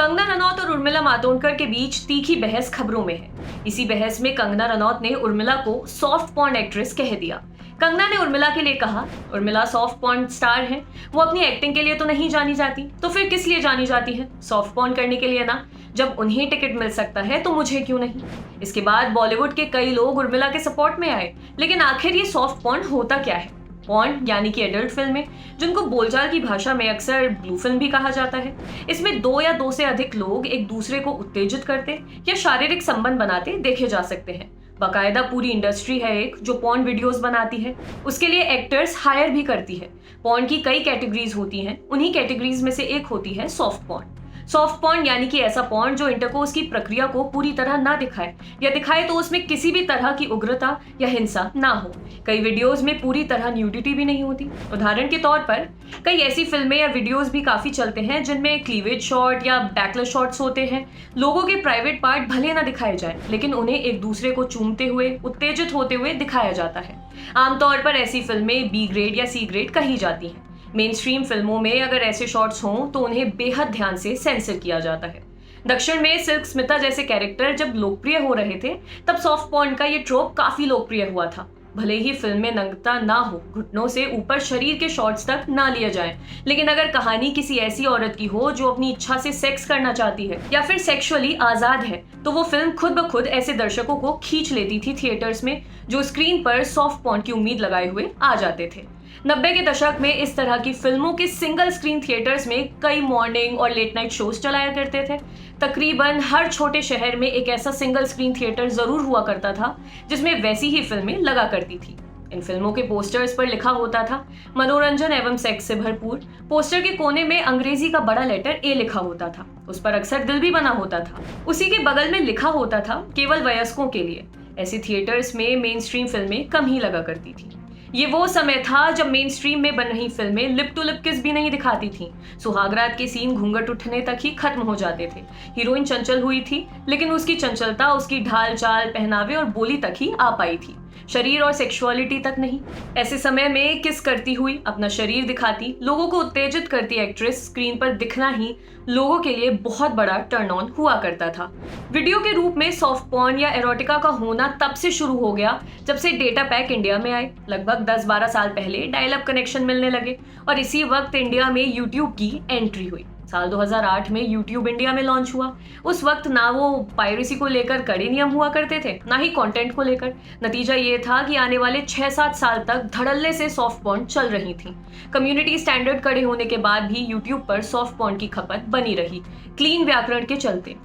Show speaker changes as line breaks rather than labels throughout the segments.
कंगना रनौत और उर्मिला मातोंडकर के बीच तीखी बहस खबरों में है। इसी बहस में कंगना रनौत ने उर्मिला को सॉफ्ट पॉर्न एक्ट्रेस कह दिया। कंगना ने उर्मिला के लिए कहा, उर्मिला सॉफ्ट पॉर्न स्टार है, वो अपनी एक्टिंग के लिए तो नहीं जानी जाती, तो फिर किस लिए जानी जाती है? सॉफ्ट पॉर्न करने के लिए ना। जब उन्हें टिकट मिल सकता है तो मुझे क्यों नहीं? इसके बाद बॉलीवुड के कई लोग उर्मिला के सपोर्ट में आए। लेकिन आखिर ये सॉफ्ट पॉर्न होता क्या है? पॉर्न यानी कि एडल्ट फिल्में, जिनको बोलचाल की भाषा में अक्सर ब्लू फिल्म भी कहा जाता है। इसमें दो या दो से अधिक लोग एक दूसरे को उत्तेजित करते या शारीरिक संबंध बनाते देखे जा सकते हैं। बाकायदा पूरी इंडस्ट्री है एक जो पॉर्न वीडियोस बनाती है, उसके लिए एक्टर्स हायर भी करती है। पॉर्न की कई कैटेगरीज होती हैं, उन्हीं कैटेगरीज में से एक होती है सॉफ्ट पॉर्न। सॉफ्ट पॉर्न यानी कि ऐसा पॉर्न जो इंटरकोर्स की प्रक्रिया को पूरी तरह ना दिखाए, या दिखाए तो उसमें किसी भी तरह की उग्रता या हिंसा ना हो। कई वीडियोस में पूरी तरह न्यूडिटी भी नहीं होती। उदाहरण के तौर पर कई ऐसी फिल्में या वीडियोस भी काफी चलते हैं जिनमें क्लीवेज शॉट या बैकलेस शॉट्स होते हैं। लोगों के प्राइवेट पार्ट भले ना दिखाए जाए, लेकिन उन्हें एक दूसरे को चूमते हुए, उत्तेजित होते हुए दिखाया जाता है। आमतौर पर ऐसी फिल्में बी ग्रेड या सी ग्रेड कही जाती हैं। मेन स्ट्रीम फिल्मों में अगर ऐसे शॉट्स हों तो उन्हें बेहद ध्यान से सेंसर किया जाता है। दक्षिण में सिल्क स्मिता जैसे कैरेक्टर जब लोकप्रिय हो रहे थे, तब सॉफ्ट पॉर्न का ये ट्रोप काफी लोकप्रिय हुआ था। भले ही फिल्म में नंगता ना हो, घुटनों से ऊपर शरीर के शॉट्स तक ना लिए जाएं, लेकिन अगर कहानी किसी ऐसी औरत की हो जो अपनी इच्छा से सेक्स करना चाहती है या फिर सेक्सुअली आजाद है, तो वो फिल्म खुद ब खुद ऐसे दर्शकों को खींच लेती थी थिएटर्स में, जो स्क्रीन पर सॉफ्ट पॉर्न की उम्मीद लगाए हुए आ जाते थे। 90 के दशक में इस तरह की फिल्मों के सिंगल स्क्रीन थिएटर्स में कई मॉर्निंग और लेट नाइट शोज चलाया करते थे। तकरीबन हर छोटे शहर में एक ऐसा सिंगल स्क्रीन थिएटर जरूर हुआ करता था जिसमें वैसी ही फिल्में लगा करती थी। इन फिल्मों के पोस्टर्स पर लिखा होता था मनोरंजन एवं सेक्स से भरपूर। पोस्टर के कोने में अंग्रेजी का बड़ा लेटर ए लिखा होता था, उस पर अक्सर दिल भी बना होता था। उसी के बगल में लिखा होता था केवल वयस्कों के लिए। ऐसे थिएटर्स में मेन स्ट्रीम फिल्में कम ही लगा करती थी। ये वो समय था जब मेन स्ट्रीम में बन रही फिल्में लिप टू लिप किस भी नहीं दिखाती थीं। सुहागरात के सीन घूंघट उठने तक ही खत्म हो जाते थे। हीरोइन चंचल हुई थी, लेकिन उसकी चंचलता उसकी ढाल चाल, पहनावे और बोली तक ही आ पाई थी, शरीर और सेक्सुअलिटी तक नहीं। ऐसे समय में किस करती हुई, अपना शरीर दिखाती, लोगों को उत्तेजित करती एक्ट्रेस स्क्रीन पर दिखना ही लोगों के लिए बहुत बड़ा टर्न ऑन हुआ करता था। वीडियो के रूप में सॉफ्ट पॉर्न या एरोटिका का होना तब से शुरू हो गया जब से डेटा पैक इंडिया में आए। लगभग 10-12 साल पहले डायल अप कनेक्शन मिलने लगे और इसी वक्त इंडिया में यूट्यूब की एंट्री हुई। साल 2008 में यूट्यूब इंडिया में लॉन्च हुआ। उस वक्त ना वो पायरेसी को लेकर कड़े नियम हुआ करते थे, ना ही कंटेंट को लेकर। नतीजा ये था कि आने वाले 6-7 साल तक धड़ल्ले से सॉफ्ट पॉर्न चल रही थी। कम्युनिटी स्टैंडर्ड कड़े होने के बाद भी यूट्यूब पर सॉफ्ट पॉर्न की खपत बनी रही, क्लीन व्याकरण के चलते।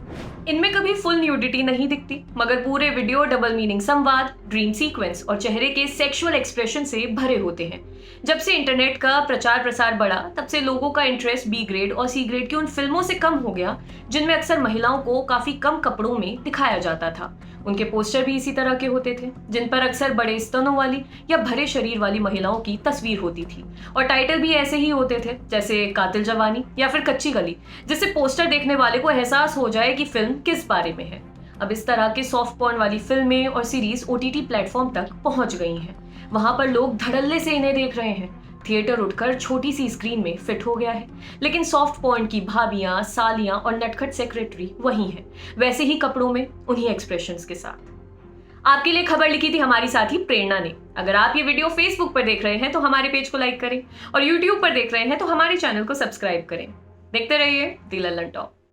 इनमें कभी फुल न्यूडिटी नहीं दिखती, मगर पूरे वीडियो डबल मीनिंग संवाद, ड्रीम सीक्वेंस और चेहरे के सेक्सुअल एक्सप्रेशन से भरे होते हैं। जब से इंटरनेट का प्रचार प्रसार बढ़ा, तब से लोगों का इंटरेस्ट बी ग्रेड और सी ग्रेड की उन फिल्मों से कम हो गया जिनमें अक्सर महिलाओं को काफी कम कपड़ों में दिखाया जाता था। उनके पोस्टर भी इसी तरह के होते थे, जिन पर अक्सर बड़े स्तनों वाली या भरे शरीर वाली महिलाओं की तस्वीर होती थी, और टाइटल भी ऐसे ही होते थे, जैसे कातिल जवानी या फिर कच्ची गली, जिससे पोस्टर देखने वाले को एहसास हो जाए कि फिल्म किस बारे में है। अब इस तरह के सॉफ्ट पॉर्न वाली फिल्में और सीरीज ओटीटी प्लेटफॉर्म तक पहुंच गई हैं। वहां पर लोग धड़ल्ले से इन्हें देख रहे हैं। थिएटर उठकर छोटी सी स्क्रीन में फिट हो गया है, लेकिन सॉफ्ट पॉर्न की भाभियां, सालियां और नटखट सेक्रेटरी वही हैं, वैसे ही कपड़ों में, उन्हीं एक्सप्रेशंस के साथ। आपके लिए खबर लिखी थी हमारी साथी प्रेरणा ने। अगर आप ये वीडियो फेसबुक पर देख रहे हैं तो हमारे पेज को लाइक करें, और यूट्यूब पर देख रहे हैं तो हमारे चैनल को सब्सक्राइब करें। देखते रहिए दी लल्लन टॉक।